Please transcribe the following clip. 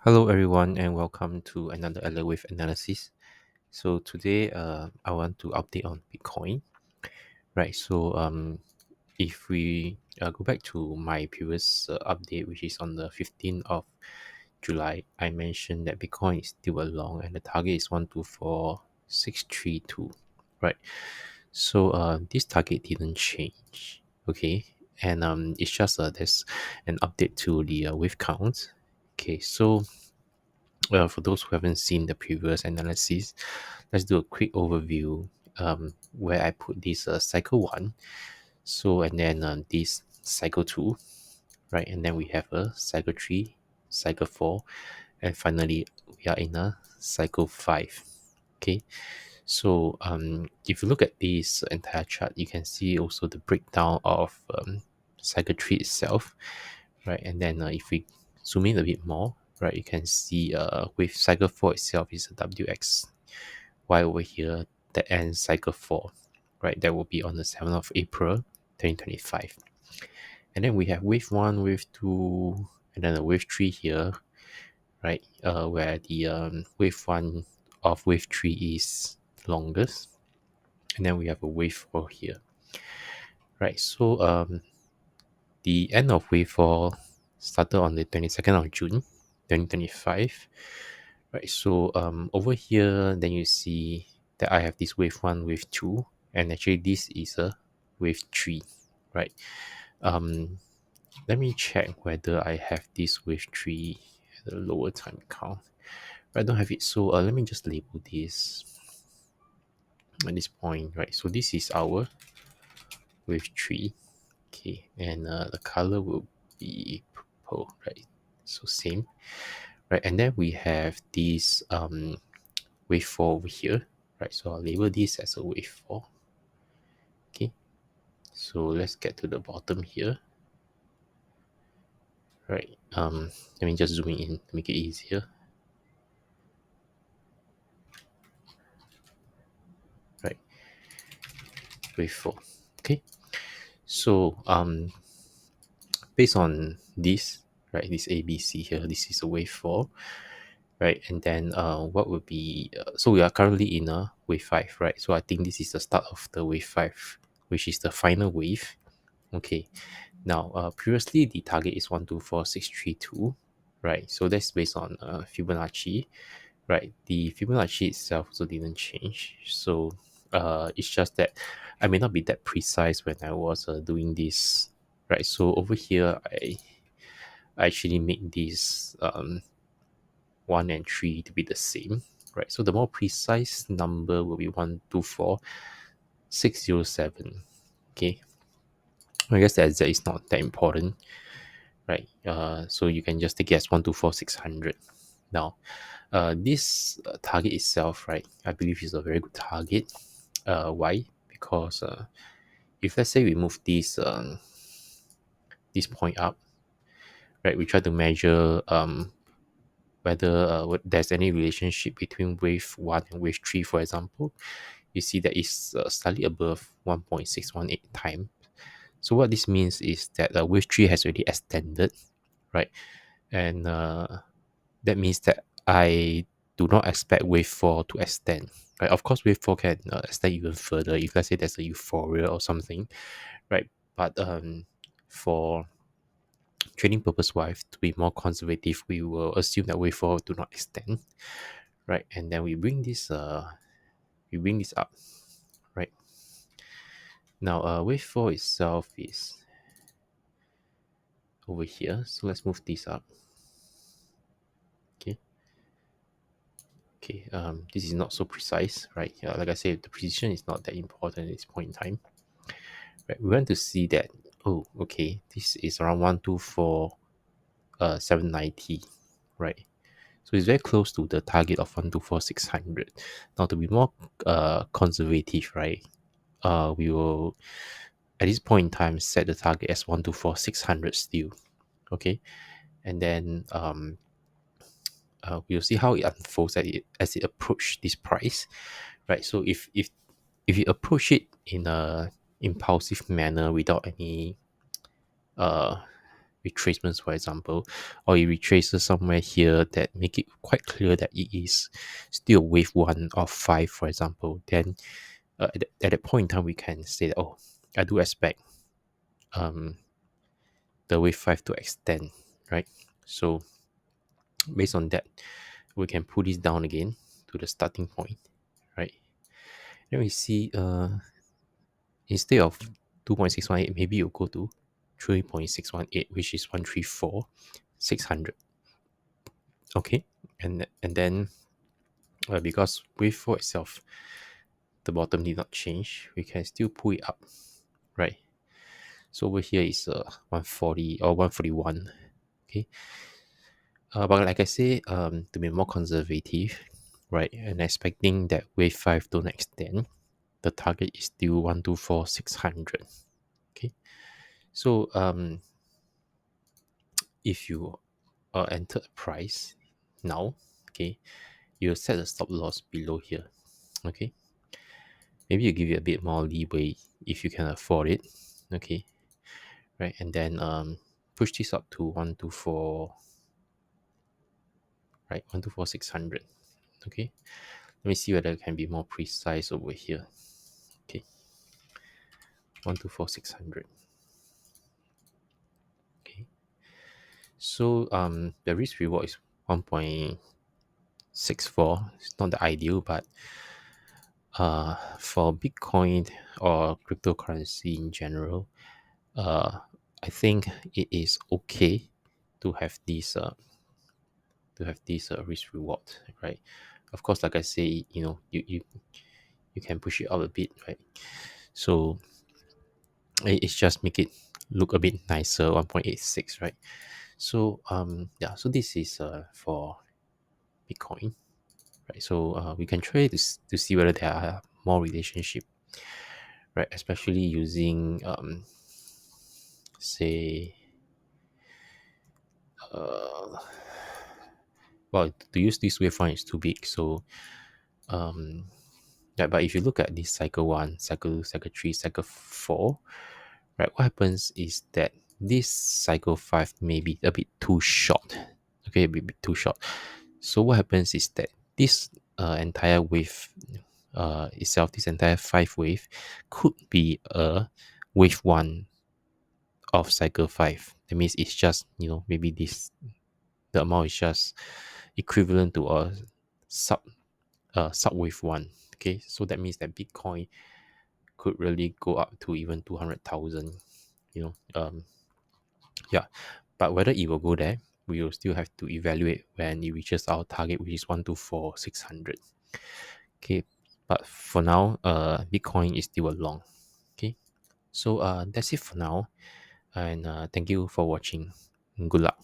Hello, everyone, and welcome to another Elliott Wave analysis. So today, I want to update on Bitcoin, right? If we go back to my previous update, which is on the 15th of July, I mentioned that Bitcoin is still along, and the target is 124632, right? This target didn't change, okay, and it's just there's an update to the wave count. Okay, so for those who haven't seen the previous analysis, let's do a quick overview where I put this cycle 1. So, and then this cycle 2, right? And then we have a cycle 3, cycle 4, and finally we are in a cycle 5. Okay, so if you look at this entire chart, you can see also the breakdown of cycle 3 itself, right? And then if we zoom in a bit more, right, you can see with cycle 4 itself is a WX. Y over here that ends cycle 4, right? That will be on the 7th of April 2025. And then we have wave 1, wave 2, and then a wave 3 here, right? Where the wave 1 of wave 3 is longest. And then we have a wave 4 here, right? The end of wave 4 started on the 22nd of June 2025, right? Over here, then you see that I have this wave 1, wave 2, and actually this is a wave 3, right? Let me check whether I have this wave 3 at a lower time count. I don't have it, so let me just label this at this point, right? So this is our wave 3, okay, and the color will be purple, right? So same, right? And then we have this wave 4 over here, right? So I'll label this as a wave 4. Okay, so let's get to the bottom here, right? Let me just zoom in to make it easier, right? Wave 4. Okay, so based on this, right, this ABC here, this is a wave 4, right? And then what would be so we are currently in a wave 5, right? So I think this is the start of the wave 5, which is the final wave. Okay, now previously the target is 124632, right? So that's based on Fibonacci, right? The Fibonacci itself also didn't change, so it's just that I may not be that precise when I was doing this, right? So over here I actually make this 1 and 3 to be the same, right? So the more precise number will be 124607. Okay, I guess the Z is not that important, right? So you can just take it as 124600. Now, this target itself, right, I believe is a very good target. Why? Because if let's say we move this point up, right, we try to measure whether there's any relationship between wave 1 and wave 3, for example, you see that it's slightly above 1.618 times. So what this means is that wave 3 has already extended, right? And that means that I do not expect wave 4 to extend, right? Of course, wave 4 can extend even further if, let's say, there's a euphoria or something, right? But for trading purpose wise, to be more conservative, we will assume that wave 4 do not extend, right? And then we bring this up, right? Now wave 4 itself is over here, so let's move this up. Okay, this is not so precise, right? Like I said, the precision is not that important at this point in time, right? We want to see that, oh, okay, this is around 124 790, right? So it's very close to the target of 124600. Now to be more conservative, right, we will at this point in time set the target as 124600 still. Okay, and then we'll see how it unfolds as it approach this price, right? So if you approach it in a impulsive manner without any retracements, for example, or it retraces somewhere here that make it quite clear that it is still wave 1 of 5, for example, then at that point in time we can say that, oh, I do expect um, the wave 5 to extend, right? So based on that, we can pull this down again to the starting point, right? Then we see instead of 2.618, maybe you'll go to 3.618, which is 134,600. Okay, and then because wave 4 itself, the bottom did not change, we can still pull it up, right? So over here is 140 or 141. Okay, but like I say, to be more conservative, right, and expecting that wave 5 don't extend, the target is still 124,600. Okay, so if you enter a price now, okay, you set a stop loss below here. Okay, maybe you give it a bit more leeway if you can afford it. Okay, right, and then push this up to 124, right, 124,600. Okay, let me see whether I can be more precise over here. Okay, 124,600. Okay, so the risk reward is 1.64. It's not the ideal, but for Bitcoin or cryptocurrency in general, I think it is okay to have these risk reward, right? Of course, like I say, you can push it up a bit, right? So it's just make it look a bit nicer, 1.86, right? So yeah, so this is for Bitcoin, right? So we can try to see whether there are more relationship, right? Especially using say uh well, to use this wavefront is too big, so yeah, but if you look at this cycle 1, cycle 2, cycle 3, cycle 4, right, what happens is that this cycle 5 may be a bit too short. Okay, a bit too short. So what happens is that this entire wave itself, this entire 5 wave could be a wave 1 of cycle 5. That means it's just, maybe the amount is just equivalent to a sub wave 1. Okay, so that means that Bitcoin could really go up to even 200,000, yeah. But whether it will go there, we will still have to evaluate when it reaches our target, which is 124,600. Okay, but for now, Bitcoin is still a long. Okay, so that's it for now, and thank you for watching. Good luck.